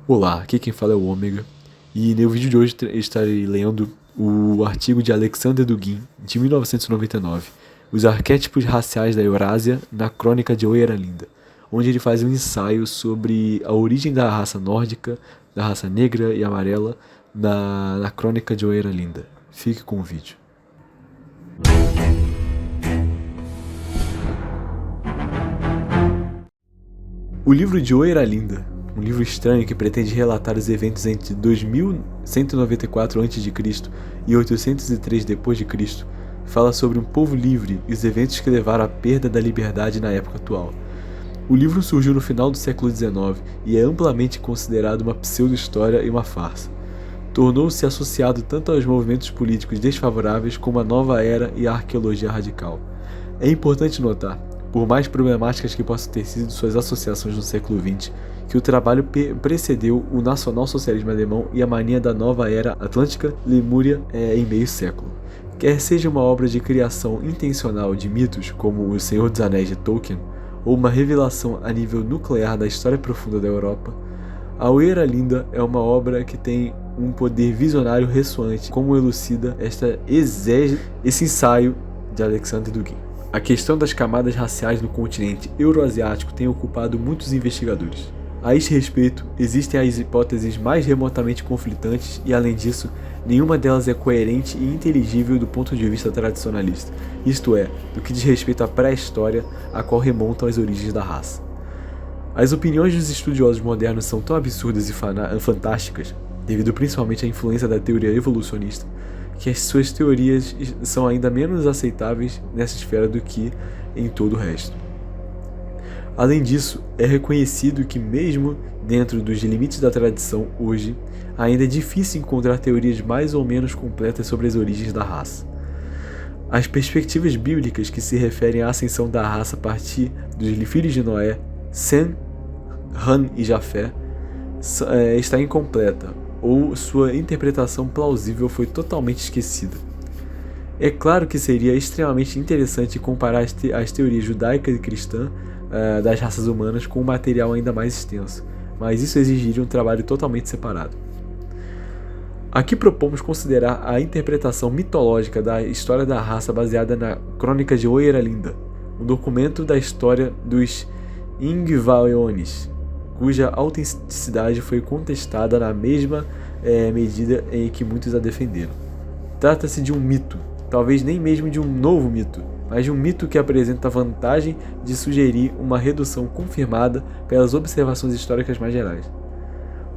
Olá, aqui quem fala é o Ômega, e no vídeo de hoje estarei lendo o artigo de Alexander Dugin, de 1999, Os Arquétipos Raciais da Eurásia na Crônica de Oeralinda, onde ele faz um ensaio sobre a origem da raça nórdica, da raça negra e amarela na Crônica de Oeralinda. Fique com o vídeo. O livro de Oeralinda, um livro estranho que pretende relatar os eventos entre 2194 a.C. e 803 d.C., fala sobre um povo livre e os eventos que levaram à perda da liberdade na época atual. O livro surgiu no final do século XIX e é amplamente considerado uma pseudo-história e uma farsa. Tornou-se associado tanto aos movimentos políticos desfavoráveis como à nova era e à arqueologia radical. É importante notar, por mais problemáticas que possam ter sido suas associações no século XX, que o trabalho precedeu o nacionalsocialismo alemão e a mania da nova era atlântica lemúria em meio século. Quer seja uma obra de criação intencional de mitos como O Senhor dos Anéis de Tolkien, ou uma revelação a nível nuclear da história profunda da Europa, a Oeralinda é uma obra que tem um poder visionário ressoante, como elucida esse ensaio de Alexander Dugin. A questão das camadas raciais no continente euroasiático tem ocupado muitos investigadores. A este respeito, existem as hipóteses mais remotamente conflitantes e, além disso, nenhuma delas é coerente e inteligível do ponto de vista tradicionalista, isto é, do que diz respeito à pré-história a qual remontam as origens da raça. As opiniões dos estudiosos modernos são tão absurdas e fantásticas, devido principalmente à influência da teoria evolucionista, que as suas teorias são ainda menos aceitáveis nessa esfera do que em todo o resto. Além disso, é reconhecido que mesmo dentro dos limites da tradição hoje, ainda é difícil encontrar teorias mais ou menos completas sobre as origens da raça. As perspectivas bíblicas que se referem à ascensão da raça a partir dos filhos de Noé, Sem, Ham e Jafé, está incompleta, ou sua interpretação plausível foi totalmente esquecida. É claro que seria extremamente interessante comparar as teorias judaica e cristã das raças humanas com um material ainda mais extenso, mas isso exigiria um trabalho totalmente separado. Aqui propomos considerar a interpretação mitológica da história da raça baseada na Crônica de Oeralinda, um documento da história dos Yngvaones, cuja autenticidade foi contestada na mesma medida em que muitos a defenderam. Trata-se de um mito, talvez nem mesmo de um novo mito, mas de um mito que apresenta a vantagem de sugerir uma redução confirmada pelas observações históricas mais gerais.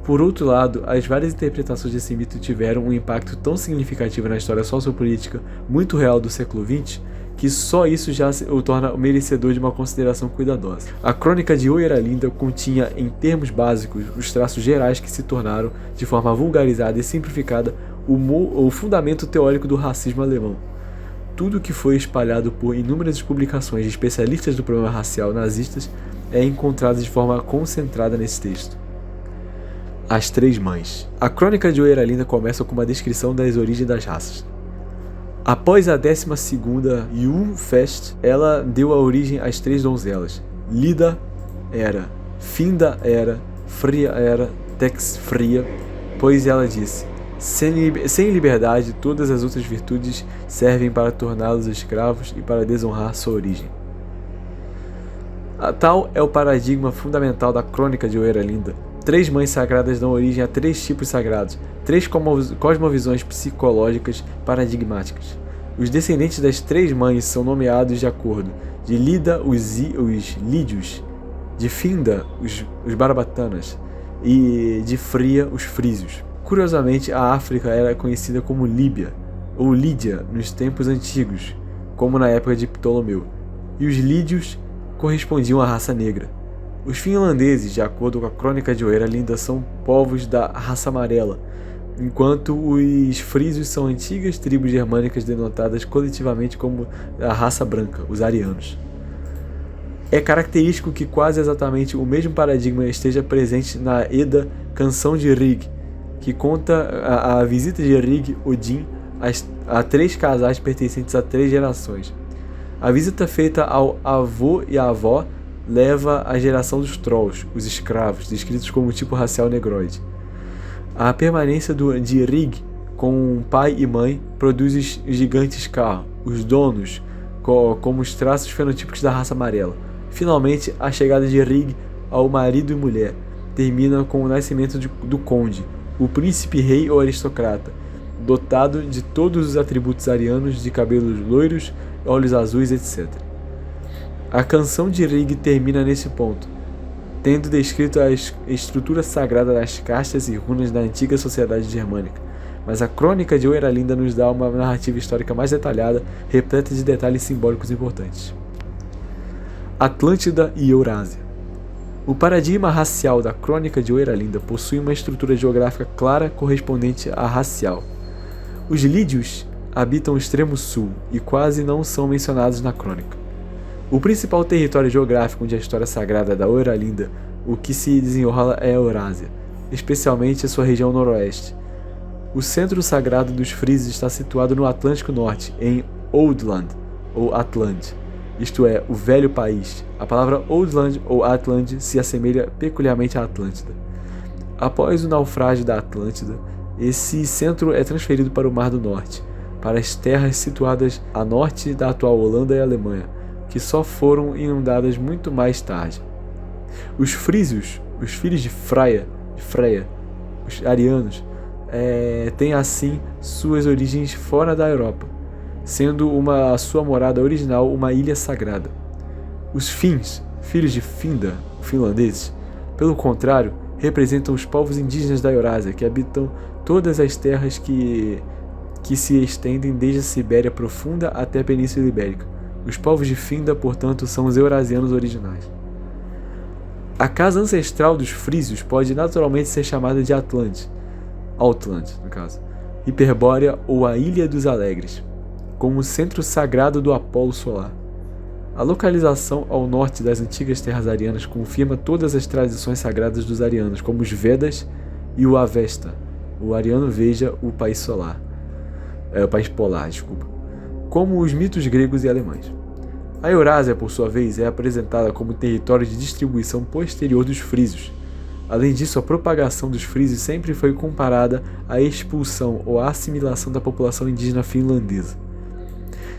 Por outro lado, as várias interpretações desse mito tiveram um impacto tão significativo na história sociopolítica muito real do século XX, que só isso já o torna merecedor de uma consideração cuidadosa. A Crônica de Oeralinda continha, em termos básicos, os traços gerais que se tornaram, de forma vulgarizada e simplificada, o fundamento teórico do racismo alemão. Tudo que foi espalhado por inúmeras publicações de especialistas do problema racial nazistas é encontrado de forma concentrada nesse texto. As Três Mães. A Crônica de Oeralinda começa com uma descrição das origens das raças. Após a 12ª Jungfest, ela deu a origem às três donzelas. Lida era, Finda era, Fria era, Tex Fria, pois ela disse: sem liberdade, todas as outras virtudes servem para torná-los escravos e para desonrar sua origem. Tal é o paradigma fundamental da Crônica de Oeralinda. Três mães sagradas dão origem a três tipos sagrados, três cosmovisões psicológicas paradigmáticas. Os descendentes das três mães são nomeados de acordo: de Lida, os lídios; de Finda, os barbatanas; e de Fria, os frísios. Curiosamente, a África era conhecida como Líbia, ou Lídia, nos tempos antigos, como na época de Ptolomeu, e os lídios correspondiam à raça negra. Os finlandeses, de acordo com a Crônica de Oeralinda, são povos da raça amarela, enquanto os frísios são antigas tribos germânicas denotadas coletivamente como a raça branca, os arianos. É característico que quase exatamente o mesmo paradigma esteja presente na Edda Canção de Rig, que conta a visita de Rig Odin a três casais pertencentes a três gerações. A visita feita ao avô e à avó leva à geração dos Trolls, os escravos, descritos como tipo racial negroide. A permanência de Rig com pai e mãe produz os gigantes Ka, os donos, como os traços fenotípicos da raça amarela. Finalmente, a chegada de Rig ao marido e mulher termina com o nascimento do conde, o príncipe rei ou aristocrata, dotado de todos os atributos arianos de cabelos loiros, olhos azuis, etc. A canção de Rig termina nesse ponto, tendo descrito a estrutura sagrada das castas e runas da antiga sociedade germânica, mas a crônica de Oeralinda nos dá uma narrativa histórica mais detalhada, repleta de detalhes simbólicos importantes. Atlântida e Eurásia. O paradigma racial da crônica de Oeralinda possui uma estrutura geográfica clara correspondente à racial. Os lídios habitam o extremo sul e quase não são mencionados na crônica. O principal território geográfico onde a história sagrada da Oeralinda, o que se desenrola é a Eurásia, especialmente a sua região noroeste. O centro sagrado dos Frisios está situado no Atlântico Norte, em Oldland, ou Atland, isto é, o Velho País. A palavra Oldland ou Atland se assemelha peculiarmente à Atlântida. Após o naufrágio da Atlântida, esse centro é transferido para o Mar do Norte, para as terras situadas a norte da atual Holanda e Alemanha, que só foram inundadas muito mais tarde. Os Frisios, os filhos de Freya, os arianos, têm assim suas origens fora da Europa, sendo a sua morada original uma ilha sagrada. Os Finns, filhos de Finda, finlandeses, pelo contrário, representam os povos indígenas da Eurásia, que habitam todas as terras que se estendem desde a Sibéria profunda até a Península Ibérica. Os povos de Finda, portanto, são os eurasianos originais. A casa ancestral dos Frisios pode naturalmente ser chamada de Outland, no caso, Hiperbórea ou a Ilha dos Alegres, como o centro sagrado do Apolo solar. A localização ao norte das antigas terras arianas confirma todas as tradições sagradas dos arianos, como os Vedas e o Avesta. O ariano veja o país solar. O país polar, como os mitos gregos e alemães. A Eurásia, por sua vez, é apresentada como território de distribuição posterior dos Frisios. Além disso, a propagação dos Frisios sempre foi comparada à expulsão ou à assimilação da população indígena finlandesa.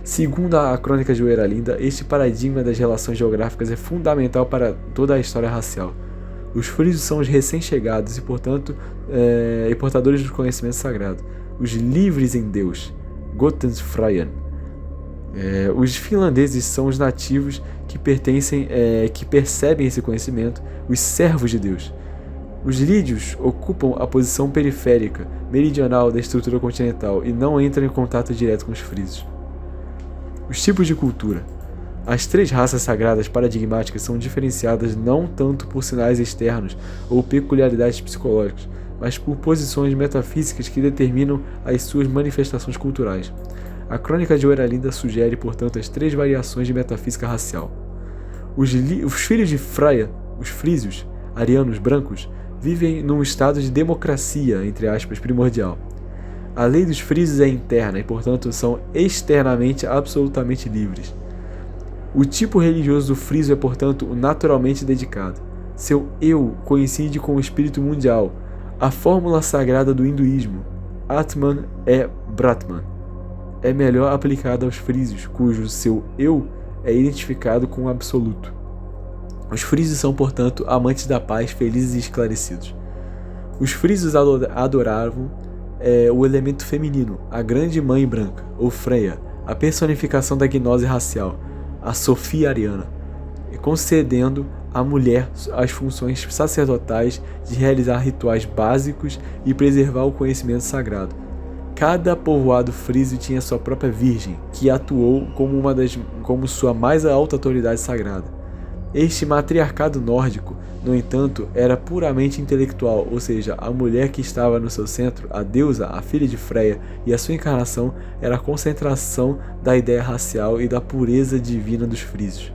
Segundo a crônica de Oeralinda, este paradigma das relações geográficas é fundamental para toda a história racial. Os Frisios são os recém-chegados e, portanto, portadores do conhecimento sagrado, os livres em Deus, Gotensfrien. Os finlandeses são os nativos que percebem esse conhecimento, os servos de Deus. Os lídios ocupam a posição periférica, meridional da estrutura continental e não entram em contato direto com os Frisios. Os tipos de cultura. As três raças sagradas paradigmáticas são diferenciadas não tanto por sinais externos ou peculiaridades psicológicas, mas por posições metafísicas que determinam as suas manifestações culturais. A crônica de Oeralinda sugere, portanto, as três variações de metafísica racial. Os filhos de Freya, os Frisios, arianos brancos, vivem num estado de democracia, entre aspas, primordial. A lei dos Frisios é interna e, portanto, são externamente absolutamente livres. O tipo religioso do Frísio é, portanto, naturalmente dedicado. Seu eu coincide com o espírito mundial. A fórmula sagrada do hinduísmo, Atman é Brahman, é melhor aplicada aos Frisios, cujo seu eu é identificado com o absoluto. Os Frisios são, portanto, amantes da paz, felizes e esclarecidos. Os Frisios adoravam o elemento feminino, a grande mãe branca, ou Freya, a personificação da gnose racial, a Sofia ariana, concedendo à mulher as funções sacerdotais de realizar rituais básicos e preservar o conhecimento sagrado. Cada povoado frísio tinha sua própria virgem, que atuou como sua mais alta autoridade sagrada. Este matriarcado nórdico, no entanto, era puramente intelectual, ou seja, a mulher que estava no seu centro, a deusa, a filha de Freya, e a sua encarnação era a concentração da ideia racial e da pureza divina dos frísios.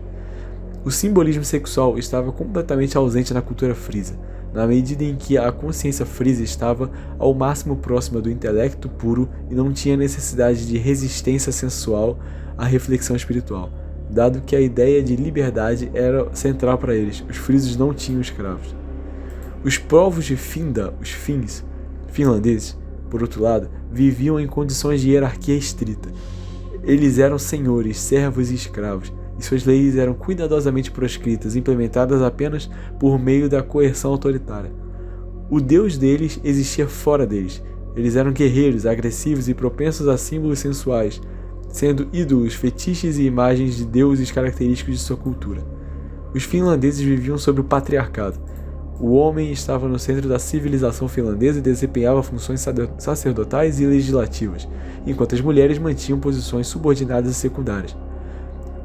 O simbolismo sexual estava completamente ausente na cultura frisa, na medida em que a consciência frisa estava ao máximo próxima do intelecto puro e não tinha necessidade de resistência sensual à reflexão espiritual. dado que a ideia de liberdade era central para eles. Os frisios não tinham escravos. Os povos de Finda, os Finns, finlandeses, por outro lado, viviam em condições de hierarquia estrita. Eles eram senhores, servos e escravos, e suas leis eram cuidadosamente proscritas, implementadas apenas por meio da coerção autoritária. O deus deles existia fora deles. Eles eram guerreiros, agressivos e propensos a símbolos sensuais, sendo ídolos, fetiches e imagens de deuses característicos de sua cultura. Os finlandeses viviam sob o patriarcado. O homem estava no centro da civilização finlandesa e desempenhava funções sacerdotais e legislativas, enquanto as mulheres mantinham posições subordinadas e secundárias.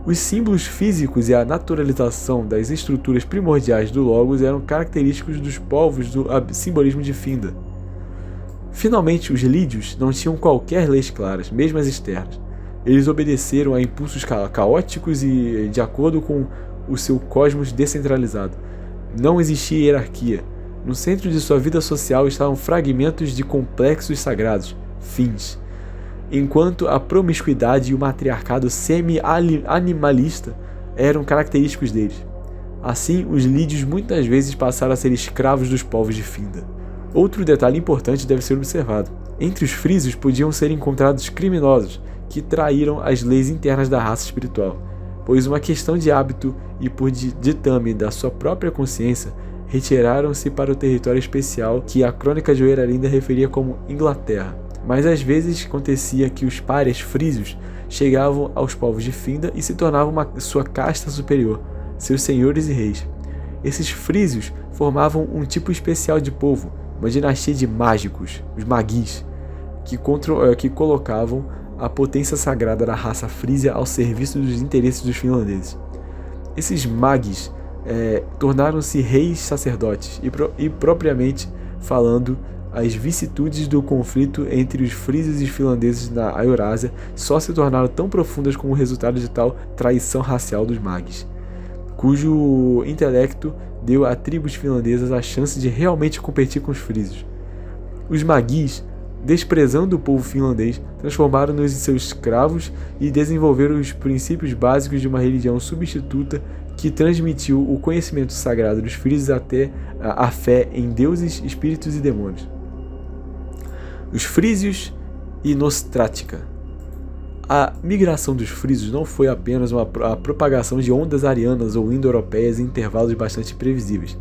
Os símbolos físicos e a naturalização das estruturas primordiais do Logos eram característicos dos povos do simbolismo de Finda. Finalmente, os lídios não tinham qualquer leis claras, mesmo as externas. Eles obedeceram a impulsos caóticos e de acordo com o seu cosmos descentralizado. Não existia hierarquia. No centro de sua vida social estavam fragmentos de complexos sagrados, fins, enquanto a promiscuidade e o matriarcado semi-animalista eram característicos deles. Assim, os lídios muitas vezes passaram a ser escravos dos povos de Finda. Outro detalhe importante deve ser observado. Entre os frisios podiam ser encontrados criminosos que traíram as leis internas da raça espiritual, pois uma questão de hábito e por ditame da sua própria consciência, retiraram-se para o território especial que a crônica de Oeralinda referia como Inglaterra. Mas às vezes acontecia que os párias frisios chegavam aos povos de Finda e se tornavam sua casta superior, seus senhores e reis. Esses frisios formavam um tipo especial de povo, uma dinastia de mágicos, os magis, que colocavam a potência sagrada da raça frísia ao serviço dos interesses dos finlandeses. Esses magis tornaram-se reis sacerdotes e propriamente falando, as vicissitudes do conflito entre os frisios e os finlandeses na Eurásia só se tornaram tão profundas como resultado de tal traição racial dos magis, cujo intelecto deu a tribos finlandesas a chance de realmente competir com os frisios. Os magis, desprezando o povo finlandês, transformaram-nos em seus escravos e desenvolveram os princípios básicos de uma religião substituta que transmitiu o conhecimento sagrado dos frisios até a fé em deuses, espíritos e demônios. Os frisios e Nostrática. A migração dos frisios não foi apenas a propagação de ondas arianas ou indo-europeias em intervalos bastante previsíveis.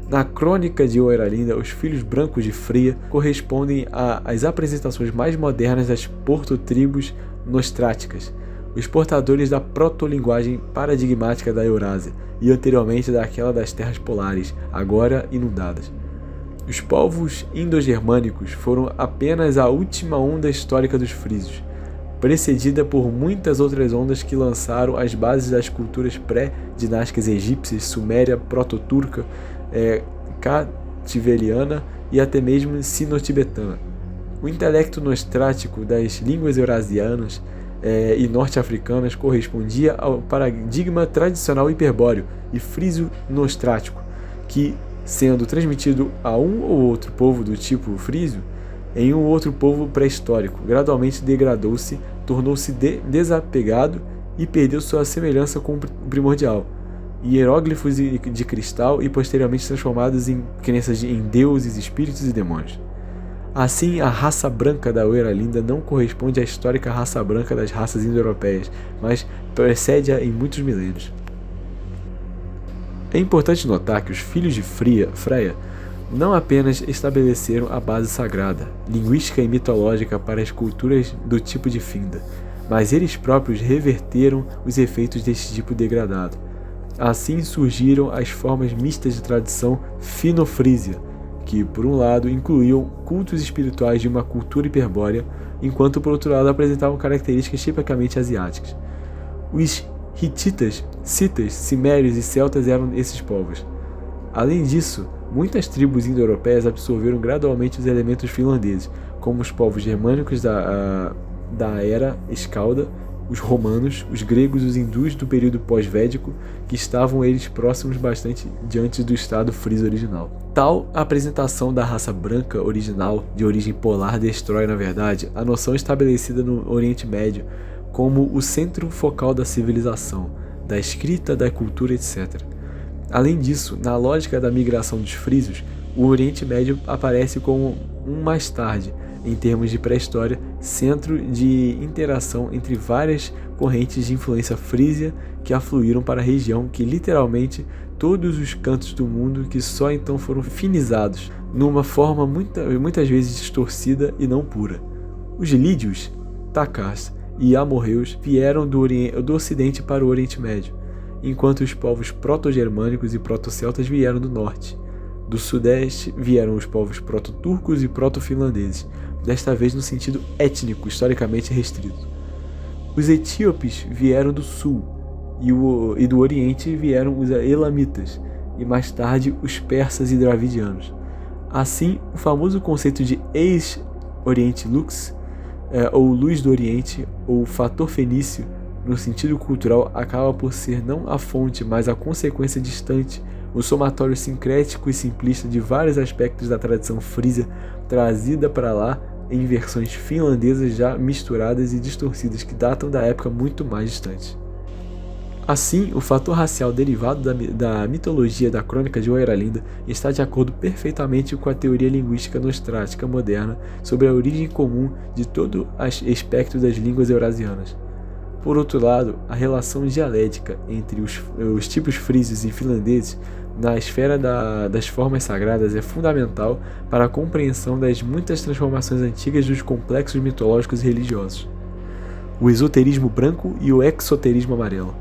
Na crônica de Oeralinda, os filhos brancos de Freya correspondem às apresentações mais modernas das porto-tribos nostráticas, os portadores da proto-linguagem paradigmática da Eurásia e anteriormente daquela das terras polares, agora inundadas. Os povos indo-germânicos foram apenas a última onda histórica dos frisios, precedida por muitas outras ondas que lançaram as bases das culturas pré-dinásticas egípcias, suméria, proto-turca, cativeliana e até mesmo sino-tibetana. O intelecto nostrático das línguas eurasianas e norte-africanas correspondia ao paradigma tradicional hiperbóreo e frísio-nostrático, que, sendo transmitido a um ou outro povo do tipo frísio, em um outro povo pré-histórico, gradualmente degradou-se, tornou-se desapegado e perdeu sua semelhança com o primordial. Hieróglifos de cristal e posteriormente transformados em crenças em deuses, espíritos e demônios. Assim, a raça branca da Oeralinda não corresponde à histórica raça branca das raças indo-europeias, mas precede-a em muitos milênios. É importante notar que os filhos de Freya não apenas estabeleceram a base sagrada, linguística e mitológica para as culturas do tipo de Finda, mas eles próprios reverteram os efeitos deste tipo degradado. Assim surgiram as formas mistas de tradição fino-frísia, que, por um lado, incluíam cultos espirituais de uma cultura hiperbórea, enquanto, por outro lado, apresentavam características tipicamente asiáticas. Os hititas, citas, cimérios e celtas eram esses povos. Além disso, muitas tribos indo-europeias absorveram gradualmente os elementos finlandeses, como os povos germânicos da era escalda, os romanos, os gregos e os hindus do período pós-védico, que estavam eles próximos bastante diante do estado frísio original. Tal apresentação da raça branca original de origem polar destrói, na verdade, a noção estabelecida no Oriente Médio como o centro focal da civilização, da escrita, da cultura, etc. Além disso, na lógica da migração dos frísios, o Oriente Médio aparece como mais tarde, em termos de pré-história, centro de interação entre várias correntes de influência frísia que afluíram para a região, que literalmente todos os cantos do mundo que só então foram finizados, numa forma muitas vezes distorcida e não pura. Os lídios, Takars e amorreus vieram do Ocidente para o Oriente Médio, enquanto os povos proto-germânicos e proto-celtas vieram do Norte. Do Sudeste vieram os povos proto-turcos e proto-finlandeses, desta vez no sentido étnico historicamente restrito. Os etíopes vieram do Sul, e do Oriente vieram os elamitas, e mais tarde os persas e dravidianos. Assim, o famoso conceito de ex-Oriente Lux, ou luz do Oriente, ou fator fenício, no sentido cultural, acaba por ser não a fonte, mas a consequência distante, o somatório sincrético e simplista de vários aspectos da tradição frísia trazida para lá em versões finlandesas já misturadas e distorcidas que datam da época muito mais distante. Assim, o fator racial derivado da mitologia da Crônica de Oeralinda está de acordo perfeitamente com a teoria linguística nostrática moderna sobre a origem comum de todo o espectro das línguas eurasianas. Por outro lado, a relação dialética entre os tipos frísios e finlandeses na esfera das formas sagradas é fundamental para a compreensão das muitas transformações antigas dos complexos mitológicos e religiosos. O esoterismo branco e o exoterismo amarelo.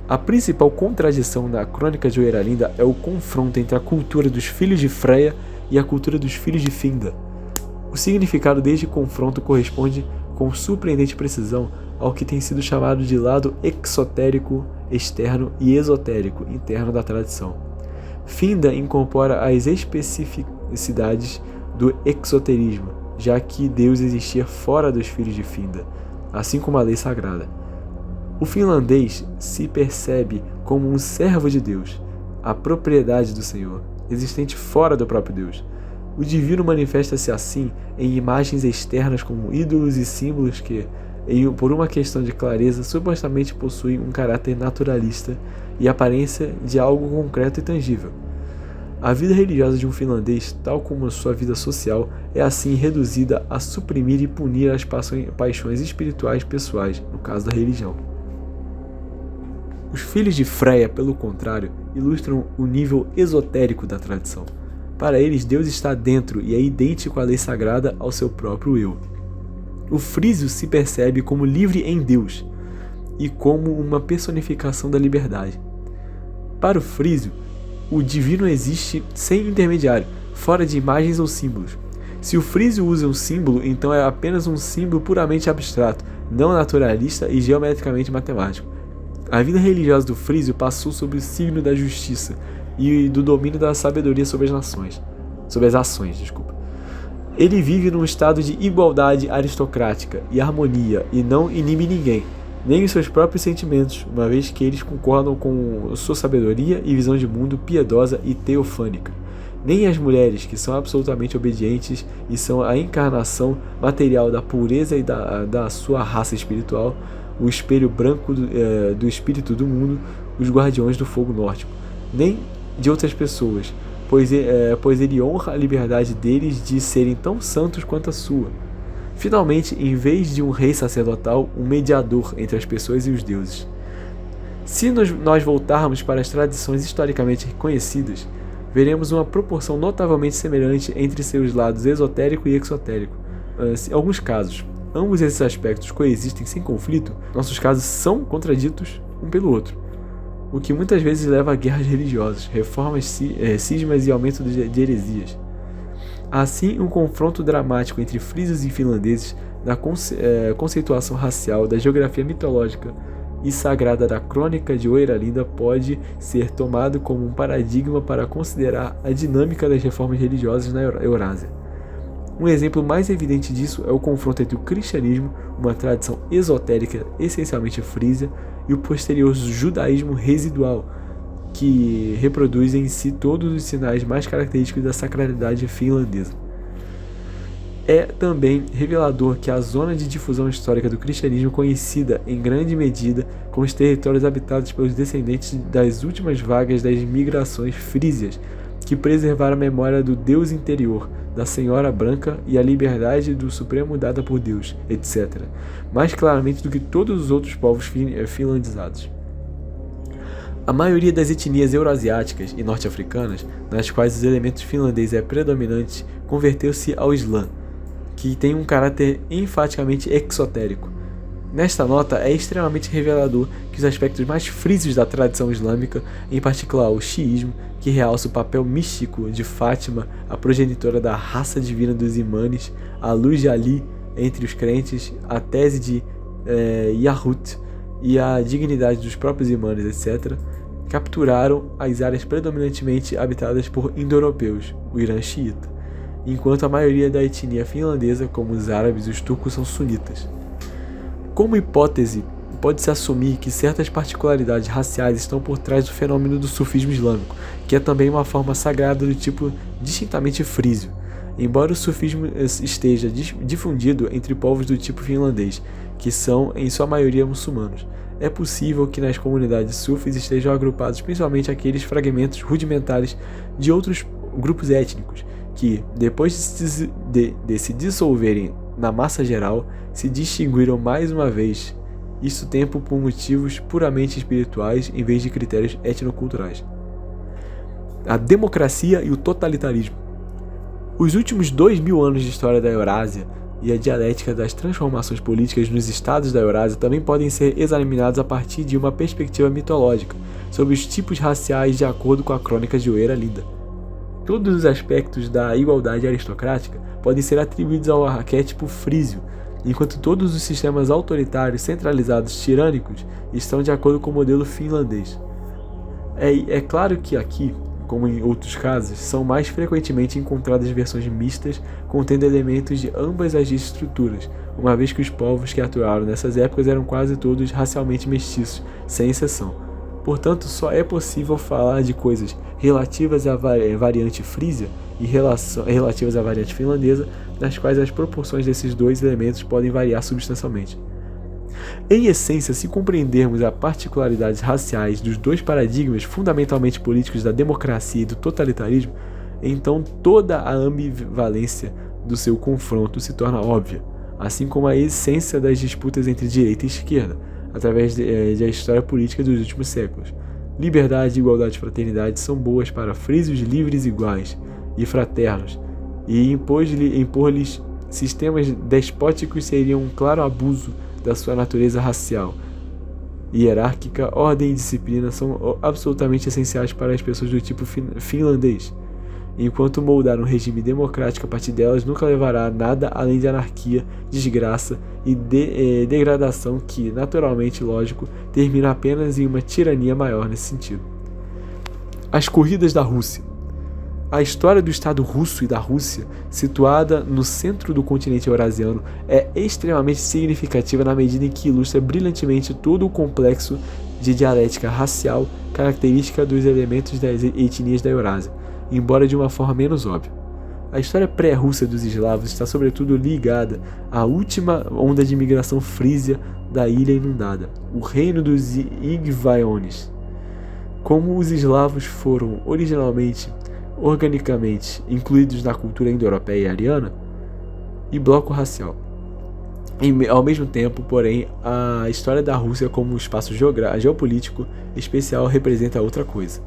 A principal contradição da Crônica de Oeralinda é o confronto entre a cultura dos filhos de Freya e a cultura dos filhos de Finda. O significado deste confronto corresponde com surpreendente precisão ao que tem sido chamado de lado exotérico externo e esotérico interno da tradição. Finda incorpora as especificidades do exoterismo, já que Deus existia fora dos filhos de Finda, assim como a lei sagrada. O finlandês se percebe como um servo de Deus, a propriedade do Senhor, existente fora do próprio Deus. O divino manifesta-se assim em imagens externas como ídolos e símbolos que, por uma questão de clareza, supostamente possuem um caráter naturalista e aparência de algo concreto e tangível. A vida religiosa de um finlandês, tal como a sua vida social, é assim reduzida a suprimir e punir as paixões espirituais pessoais, no caso da religião. Os filhos de Freya, pelo contrário, ilustram o nível esotérico da tradição. Para eles, Deus está dentro e é idêntico à lei sagrada ao seu próprio eu. O frísio se percebe como livre em Deus e como uma personificação da liberdade. Para o frísio, o divino existe sem intermediário, fora de imagens ou símbolos. Se o frísio usa um símbolo, então é apenas um símbolo puramente abstrato, não naturalista e geometricamente matemático. A vida religiosa do frísio passou sob o signo da justiça e do domínio da sabedoria sobre as ações. Ele vive num estado de igualdade aristocrática e harmonia e não inibe ninguém, nem os seus próprios sentimentos, uma vez que eles concordam com sua sabedoria e visão de mundo piedosa e teofânica. Nem as mulheres, que são absolutamente obedientes e são a encarnação material da pureza e da sua raça espiritual, o espelho branco do espírito do mundo, os guardiões do fogo nórdico, nem de outras pessoas, pois ele honra a liberdade deles de serem tão santos quanto a sua. Finalmente, em vez de um rei sacerdotal, um mediador entre as pessoas e os deuses. Se nós voltarmos para as tradições historicamente reconhecidas, veremos uma proporção notavelmente semelhante entre seus lados esotérico e exotérico. Em alguns casos, ambos esses aspectos coexistem sem conflito, nossos casos são contraditos um pelo outro, o que muitas vezes leva a guerras religiosas, reformas, cismas e aumento de heresias. Assim, um confronto dramático entre frísios e finlandeses na conceituação racial da geografia mitológica e sagrada da Crônica de Oeralinda pode ser tomado como um paradigma para considerar a dinâmica das reformas religiosas na Eurásia. Um exemplo mais evidente disso é o confronto entre o cristianismo, uma tradição esotérica essencialmente frísia, e o posterior judaísmo residual, que reproduz em si todos os sinais mais característicos da sacralidade finlandesa. É também revelador que a zona de difusão histórica do cristianismo conhecida em grande medida como os territórios habitados pelos descendentes das últimas vagas das migrações frísias, que preservaram a memória do Deus interior, da Senhora Branca e a liberdade do Supremo dada por Deus, etc., mais claramente do que todos os outros povos finlandizados. A maioria das etnias euroasiáticas e norte-africanas, nas quais os elementos finlandeses é predominante, converteu-se ao Islã, que tem um caráter enfaticamente exotérico. Nesta nota, é extremamente revelador que os aspectos mais frísios da tradição islâmica, em particular o xiismo, que realça o papel místico de Fátima, a progenitora da raça divina dos imanes, a luz de Ali entre os crentes, a tese de Yahut e a dignidade dos próprios imanes, etc., capturaram as áreas predominantemente habitadas por indo-europeus, o Irã xiita, enquanto a maioria da etnia finlandesa, como os árabes e os turcos, são sunitas. Como hipótese, pode-se assumir que certas particularidades raciais estão por trás do fenômeno do sufismo islâmico, que é também uma forma sagrada do tipo distintamente frísio, embora o sufismo esteja difundido entre povos do tipo finlandês, que são, em sua maioria, muçulmanos. É possível que nas comunidades sufis estejam agrupados principalmente aqueles fragmentos rudimentares de outros grupos étnicos, que, depois de se dissolverem na massa geral, se distinguiram mais uma vez, isso tempo por motivos puramente espirituais em vez de critérios etnoculturais. A democracia e o totalitarismo. Os últimos 2000 anos de história da Eurásia e a dialética das transformações políticas nos estados da Eurásia também podem ser examinados a partir de uma perspectiva mitológica sobre os tipos raciais de acordo com a crônica de Oera-Linda. Todos os aspectos da igualdade aristocrática podem ser atribuídos ao arquétipo frísio, enquanto todos os sistemas autoritários, centralizados, tirânicos estão de acordo com o modelo finlandês. É claro que aqui, como em outros casos, são mais frequentemente encontradas versões mistas contendo elementos de ambas as estruturas, uma vez que os povos que atuaram nessas épocas eram quase todos racialmente mestiços, sem exceção. Portanto, só é possível falar de coisas relativas à variante frísia e relativas à variante finlandesa, nas quais as proporções desses dois elementos podem variar substancialmente. Em essência, se compreendermos as particularidades raciais dos dois paradigmas fundamentalmente políticos da democracia e do totalitarismo, então toda a ambivalência do seu confronto se torna óbvia, assim como a essência das disputas entre direita e esquerda, através da história política dos últimos séculos. Liberdade, igualdade e fraternidade são boas para frísios livres iguais e fraternos, e impor-lhes sistemas despóticos seria um claro abuso da sua natureza racial. Hierárquica, ordem e disciplina são absolutamente essenciais para as pessoas do tipo finlandês, enquanto moldar um regime democrático a partir delas nunca levará a nada além de anarquia, desgraça e degradação que, naturalmente, lógico, termina apenas em uma tirania maior nesse sentido. As corridas da Rússia. A história do Estado russo e da Rússia, situada no centro do continente eurasiano, é extremamente significativa na medida em que ilustra brilhantemente todo o complexo de dialética racial característica dos elementos das etnias da Eurásia, embora de uma forma menos óbvia. A história pré-russa dos eslavos está sobretudo ligada à última onda de imigração frísia da ilha inundada, o reino dos Igvaiones. Como os eslavos foram originalmente organicamente incluídos na cultura indo-europeia e ariana, e bloco racial. Ao mesmo tempo, porém, a história da Rússia como um espaço geopolítico especial representa outra coisa.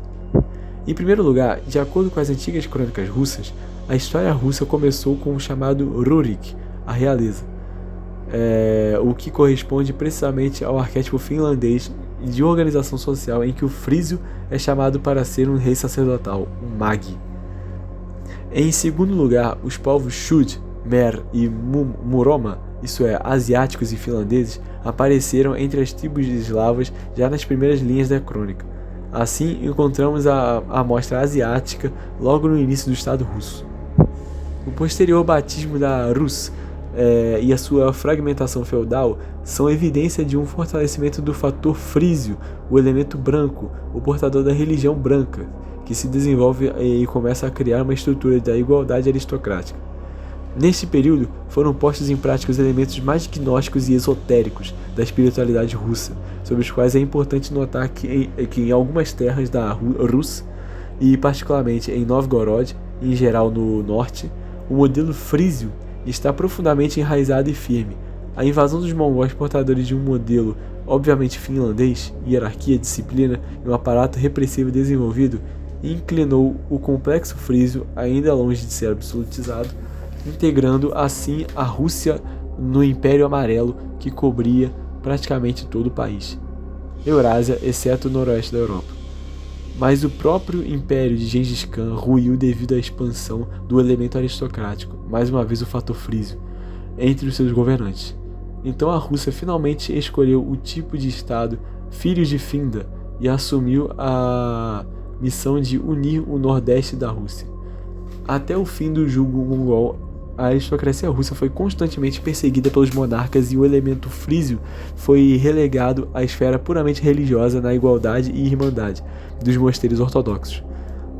Em primeiro lugar, de acordo com as antigas crônicas russas, a história russa começou com o chamado Rurik, a realeza, o que corresponde precisamente ao arquétipo finlandês de organização social em que o frísio é chamado para ser um rei sacerdotal, um Magi. Em segundo lugar, os povos Shud, Mer e Muroma, isso é, asiáticos e finlandeses, apareceram entre as tribos eslavas já nas primeiras linhas da crônica. Assim, encontramos a amostra asiática logo no início do Estado russo. O posterior batismo da Rus e a sua fragmentação feudal são evidência de um fortalecimento do fator frísio, o elemento branco, o portador da religião branca, que se desenvolve e começa a criar uma estrutura da igualdade aristocrática. Neste período, foram postos em prática os elementos mais gnósticos e esotéricos da espiritualidade russa, sobre os quais é importante notar que em algumas terras da Rússia, e particularmente em Novgorod, e em geral no norte, o modelo frísio está profundamente enraizado e firme. A invasão dos mongóis portadores de um modelo obviamente finlandês, hierarquia, disciplina e um aparato repressivo desenvolvido, inclinou o complexo frísio, ainda longe de ser absolutizado, integrando assim a Rússia no Império Amarelo, que cobria praticamente todo o país, Eurásia, exceto o noroeste da Europa. Mas o próprio Império de Gengis Khan ruiu devido à expansão do elemento aristocrático, mais uma vez o fator frísio, entre os seus governantes. Então a Rússia finalmente escolheu o tipo de Estado Filhos de Finda e assumiu a missão de unir o nordeste da Rússia. Até o fim do jugo mongol, a aristocracia russa foi constantemente perseguida pelos monarcas e o elemento frísio foi relegado à esfera puramente religiosa na igualdade e irmandade dos mosteiros ortodoxos.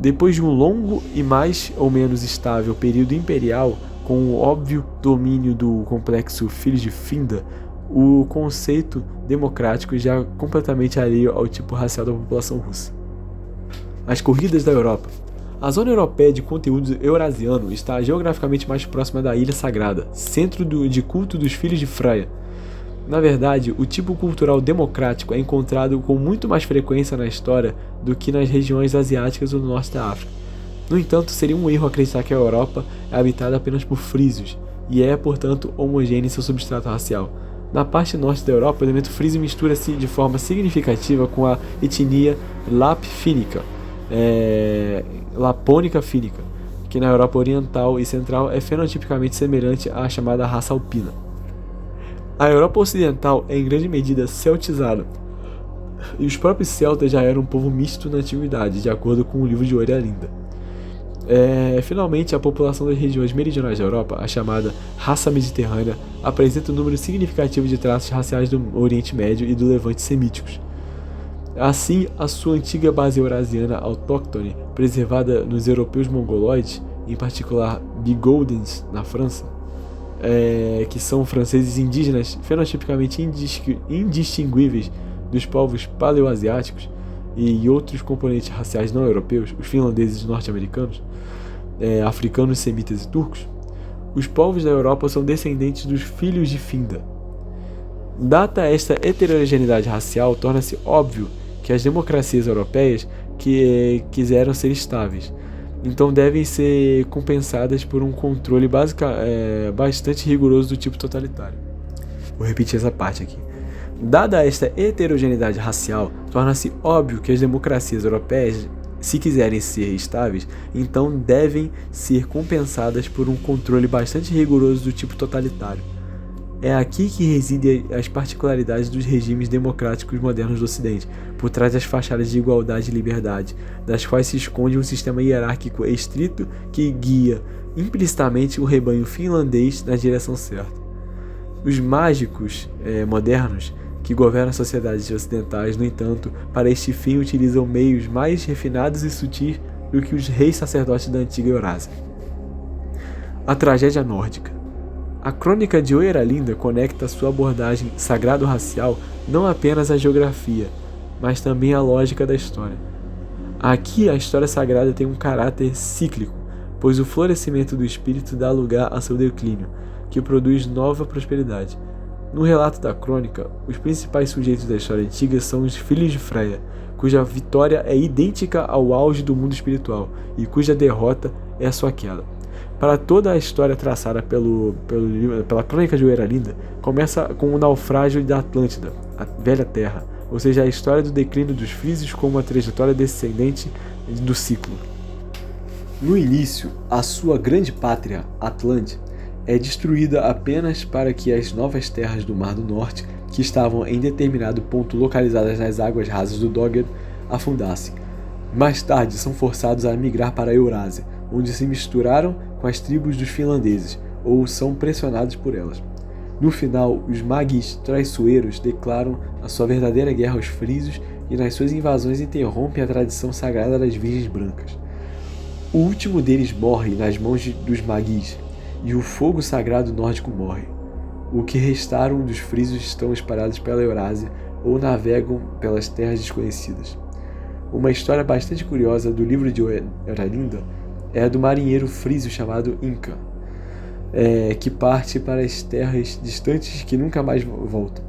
Depois de um longo e mais ou menos estável período imperial, com o óbvio domínio do complexo Filhos de Finda, o conceito democrático já completamente alheio ao tipo racial da população russa. As corridas da Europa. A zona europeia de conteúdo eurasiano está geograficamente mais próxima da Ilha Sagrada, centro de culto dos Filhos de Freia. Na verdade, o tipo cultural democrático é encontrado com muito mais frequência na história do que nas regiões asiáticas ou no norte da África. No entanto, seria um erro acreditar que a Europa é habitada apenas por frísios e é, portanto, homogênea em seu substrato racial. Na parte norte da Europa, o elemento frísio mistura-se de forma significativa com a etnia lapfínica, lapônica fínica, que na Europa Oriental e Central é fenotipicamente semelhante à chamada raça alpina. A Europa Ocidental é em grande medida celtizada, e os próprios celtas já eram um povo misto na antiguidade, de acordo com o livro de Oeralinda. Finalmente, a população das regiões meridionais da Europa, a chamada raça mediterrânea, apresenta um número significativo de traços raciais do Oriente Médio e do Levante semíticos. Assim, a sua antiga base eurasiana autóctone, preservada nos europeus mongoloides, em particular Bigoudens, na França, que são franceses indígenas fenotipicamente indistinguíveis dos povos paleoasiáticos e outros componentes raciais não europeus, os finlandeses e norte-americanos, africanos, semitas e turcos, os povos da Europa são descendentes dos Filhos de Finda. Dada esta heterogeneidade racial, torna-se óbvio que as democracias europeias quiseram ser estáveis, então devem ser compensadas por um controle bastante rigoroso do tipo totalitário. Vou repetir essa parte aqui. Dada esta heterogeneidade racial, torna-se óbvio que as democracias europeias, se quiserem ser estáveis, então devem ser compensadas por um controle bastante rigoroso do tipo totalitário. É aqui que residem as particularidades dos regimes democráticos modernos do Ocidente, por trás das fachadas de igualdade e liberdade, das quais se esconde um sistema hierárquico estrito que guia implicitamente o rebanho finlandês na direção certa. Os mágicos modernos que governam as sociedades ocidentais, no entanto, para este fim utilizam meios mais refinados e sutis do que os reis sacerdotes da antiga Eurásia. A tragédia nórdica. A crônica de Oeralinda conecta sua abordagem sagrado-racial não apenas à geografia, mas também à lógica da história. Aqui a história sagrada tem um caráter cíclico, pois o florescimento do espírito dá lugar a seu declínio, que produz nova prosperidade. No relato da crônica, os principais sujeitos da história antiga são os Filhos de Freia, cuja vitória é idêntica ao auge do mundo espiritual e cuja derrota é a sua queda. Para toda a história traçada pela crônica de Oeralinda, começa com o naufrágio da Atlântida, a velha terra, ou seja, a história do declínio dos frísios como uma trajetória descendente do ciclo. No início, a sua grande pátria, Atlântida, é destruída apenas para que as novas terras do Mar do Norte, que estavam em determinado ponto localizadas nas águas rasas do Dogger, afundassem. Mais tarde, são forçados a migrar para a Eurásia, onde se misturaram com as tribos dos finlandeses, ou são pressionados por elas. No final, os magis traiçoeiros declaram a sua verdadeira guerra aos frísios e nas suas invasões interrompem a tradição sagrada das Virgens Brancas. O último deles morre nas mãos dos magis, e o fogo sagrado nórdico morre. O que restaram dos frisos estão espalhados pela Eurásia ou navegam pelas terras desconhecidas. Uma história bastante curiosa do livro de Euralinda é a do marinheiro frísio chamado Inca, que parte para as terras distantes que nunca mais volta.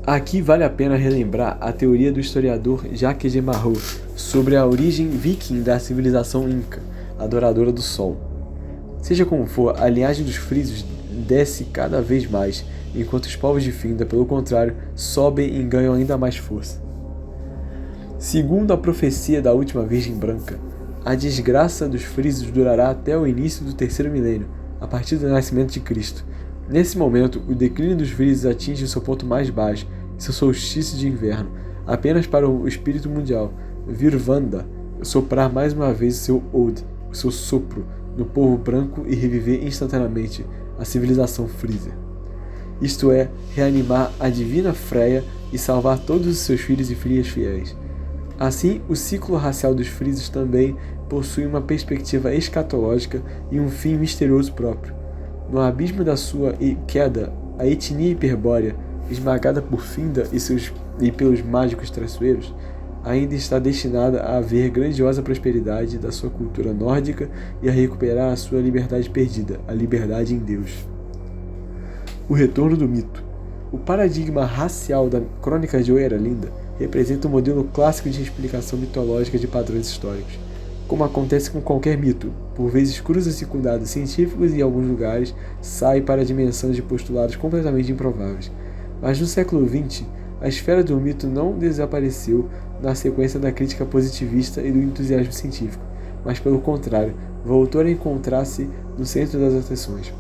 Aqui vale a pena relembrar a teoria do historiador Jacques de Marot sobre a origem viking da civilização Inca, adoradora do sol. Seja como for, a linhagem dos frísios desce cada vez mais, enquanto os povos de Finda, pelo contrário, sobem e ganham ainda mais força. Segundo a profecia da última Virgem Branca, a desgraça dos frísios durará até o início do terceiro milênio, a partir do nascimento de Cristo. Nesse momento, o declínio dos frísios atinge seu ponto mais baixo, seu solstício de inverno, apenas para o espírito mundial, Virvanda, soprar mais uma vez seu Od, o seu sopro, no povo branco e reviver instantaneamente a civilização frísia. Isto é, reanimar a divina Freya e salvar todos os seus filhos e filhas fiéis. Assim, o ciclo racial dos frísios também possui uma perspectiva escatológica e um fim misterioso próprio. No abismo da sua queda, a etnia hiperbórea, esmagada por Finda e pelos mágicos traiçoeiros, ainda está destinada a ver grandiosa prosperidade da sua cultura nórdica e a recuperar a sua liberdade perdida, a liberdade em Deus. O retorno do mito. O paradigma racial da Crônica de Euralinda representa um modelo clássico de explicação mitológica de padrões históricos. Como acontece com qualquer mito, por vezes cruza-se com dados científicos e em alguns lugares sai para a dimensão de postulados completamente improváveis. Mas no século XX, a esfera do mito não desapareceu na sequência da crítica positivista e do entusiasmo científico, mas pelo contrário, voltou a encontrar-se no centro das atenções.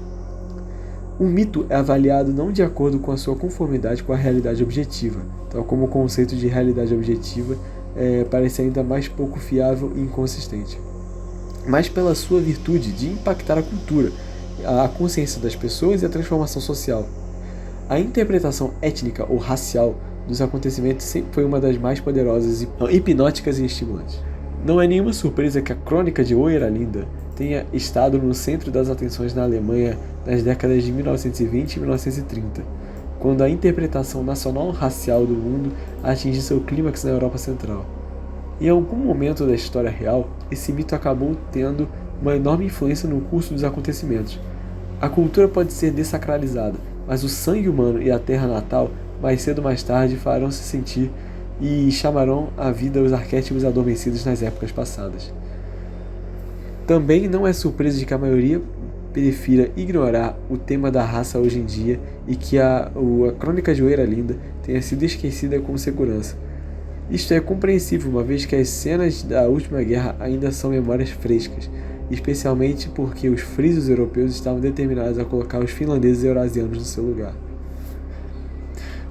Um mito é avaliado não de acordo com a sua conformidade com a realidade objetiva, tal como o conceito de realidade objetiva parece ainda mais pouco fiável e inconsistente, mas pela sua virtude de impactar a cultura, a consciência das pessoas e a transformação social. A interpretação étnica ou racial dos acontecimentos sempre foi uma das mais poderosas, hipnóticas e estimulantes. Não é nenhuma surpresa que a Crônica de Euralinda tenha estado no centro das atenções na Alemanha nas décadas de 1920 e 1930, quando a interpretação nacional-racial do mundo atinge seu clímax na Europa Central. Em algum momento da história real, esse mito acabou tendo uma enorme influência no curso dos acontecimentos. A cultura pode ser desacralizada, mas o sangue humano e a terra natal, mais cedo ou mais tarde, farão-se sentir e chamarão à vida os arquétipos adormecidos nas épocas passadas. Também não é surpresa de que a maioria prefira ignorar o tema da raça hoje em dia e que a Crônica de Euralinda tenha sido esquecida com segurança. Isto é compreensível, uma vez que as cenas da última guerra ainda são memórias frescas, especialmente porque os frísios europeus estavam determinados a colocar os finlandeses e eurasianos no seu lugar.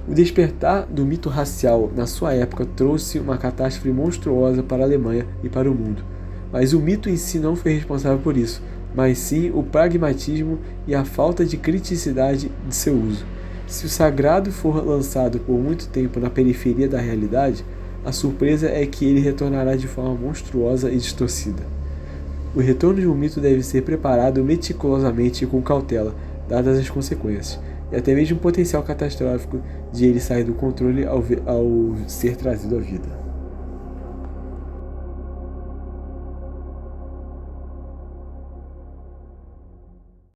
O despertar do mito racial na sua época trouxe uma catástrofe monstruosa para a Alemanha e para o mundo, mas o mito em si não foi responsável por isso, mas sim o pragmatismo e a falta de criticidade de seu uso. Se o sagrado for lançado por muito tempo na periferia da realidade, a surpresa é que ele retornará de forma monstruosa e distorcida. O retorno de um mito deve ser preparado meticulosamente e com cautela, dadas as consequências, e até mesmo o potencial catastrófico de ele sair do controle ao ser trazido à vida.